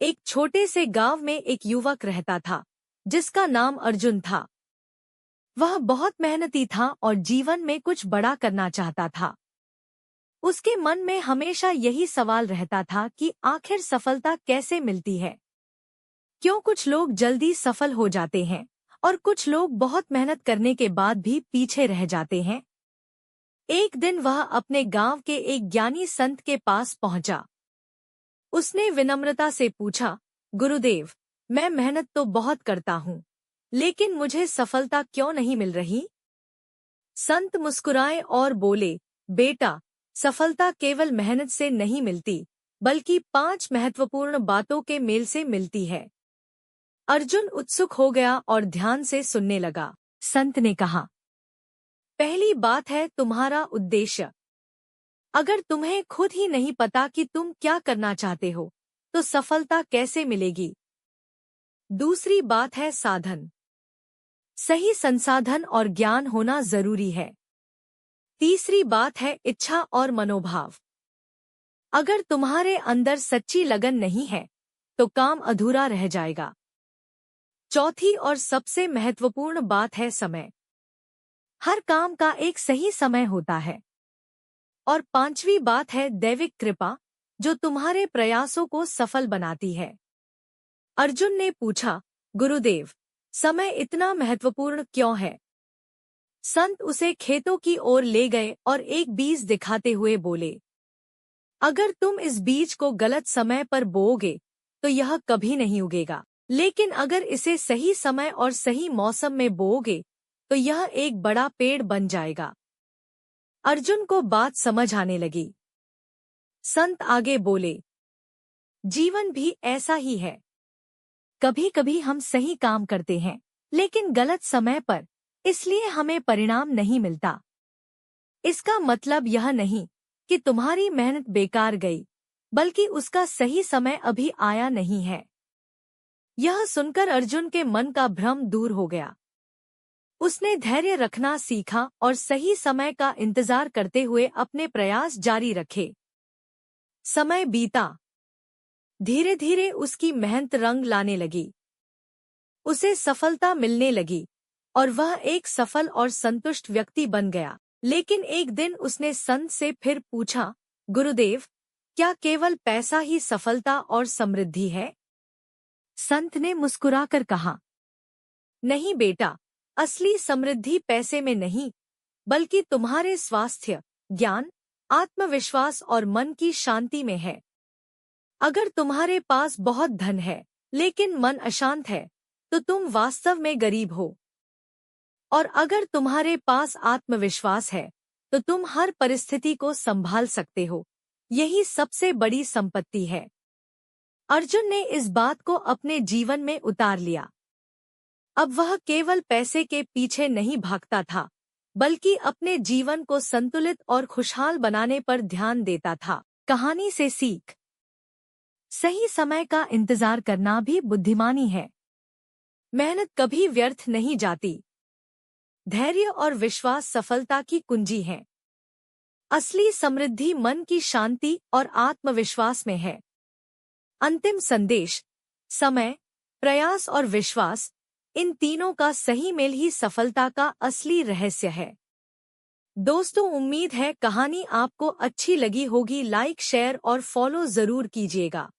एक छोटे से गांव में एक युवक रहता था जिसका नाम अर्जुन था। वह बहुत मेहनती था और जीवन में कुछ बड़ा करना चाहता था। उसके मन में हमेशा यही सवाल रहता था कि आखिर सफलता कैसे मिलती है। क्यों कुछ लोग जल्दी सफल हो जाते हैं और कुछ लोग बहुत मेहनत करने के बाद भी पीछे रह जाते हैं। एक दिन वह अपने गांव के एक ज्ञानी संत के पास पहुंचा। उसने विनम्रता से पूछा, गुरुदेव, मैं मेहनत तो बहुत करता हूँ, लेकिन मुझे सफलता क्यों नहीं मिल रही? संत मुस्कुराए और बोले, बेटा, सफलता केवल मेहनत से नहीं मिलती, बल्कि 5 महत्वपूर्ण बातों के मेल से मिलती है। अर्जुन उत्सुक हो गया और ध्यान से सुनने लगा। संत ने कहा, पहली बात है तुम्हारा उद्देश्य। अगर तुम्हें खुद ही नहीं पता कि तुम क्या करना चाहते हो, तो सफलता कैसे मिलेगी? दूसरी बात है साधन। सही संसाधन और ज्ञान होना जरूरी है। तीसरी बात है इच्छा और मनोभाव। अगर तुम्हारे अंदर सच्ची लगन नहीं है, तो काम अधूरा रह जाएगा। चौथी और सबसे महत्वपूर्ण बात है समय। हर काम का एक सही समय होता है। और पांचवी बात है दैविक कृपा, जो तुम्हारे प्रयासों को सफल बनाती है। अर्जुन ने पूछा, गुरुदेव, समय इतना महत्वपूर्ण क्यों है? संत उसे खेतों की ओर ले गए और एक बीज दिखाते हुए बोले, अगर तुम इस बीज को गलत समय पर बोओगे तो यह कभी नहीं उगेगा, लेकिन अगर इसे सही समय और सही मौसम में बोओगे तो यह एक बड़ा पेड़ बन जाएगा। अर्जुन को बात समझ आने लगी। संत आगे बोले, जीवन भी ऐसा ही है। कभी कभी हम सही काम करते हैं, लेकिन गलत समय पर, इसलिए हमें परिणाम नहीं मिलता। इसका मतलब यह नहीं कि तुम्हारी मेहनत बेकार गई, बल्कि उसका सही समय अभी आया नहीं है। यह सुनकर अर्जुन के मन का भ्रम दूर हो गया। उसने धैर्य रखना सीखा और सही समय का इंतजार करते हुए अपने प्रयास जारी रखे। समय बीता। धीरे धीरे उसकी मेहनत रंग लाने लगी। उसे सफलता मिलने लगी और वह एक सफल और संतुष्ट व्यक्ति बन गया। लेकिन एक दिन उसने संत से फिर पूछा, गुरुदेव, क्या केवल पैसा ही सफलता और समृद्धि है? संत ने मुस्कुराकर कहा, नहीं बेटा, असली समृद्धि पैसे में नहीं, बल्कि तुम्हारे स्वास्थ्य, ज्ञान, आत्मविश्वास और मन की शांति में है। अगर तुम्हारे पास बहुत धन है, लेकिन मन अशांत है, तो तुम वास्तव में गरीब हो। और अगर तुम्हारे पास आत्मविश्वास है, तो तुम हर परिस्थिति को संभाल सकते हो। यही सबसे बड़ी संपत्ति है। अर्जुन ने इस बात को अपने जीवन में उतार लिया। अब वह केवल पैसे के पीछे नहीं भागता था, बल्कि अपने जीवन को संतुलित और खुशहाल बनाने पर ध्यान देता था। कहानी से सीख। सही समय का इंतजार करना भी बुद्धिमानी है। मेहनत कभी व्यर्थ नहीं जाती। धैर्य और विश्वास सफलता की कुंजी है। असली समृद्धि मन की शांति और आत्मविश्वास में है। अंतिम संदेश, समय, प्रयास और विश्वास, इन तीनों का सही मेल ही सफलता का असली रहस्य है। दोस्तों, उम्मीद है कहानी आपको अच्छी लगी होगी। लाइक, शेयर और फॉलो जरूर कीजिएगा।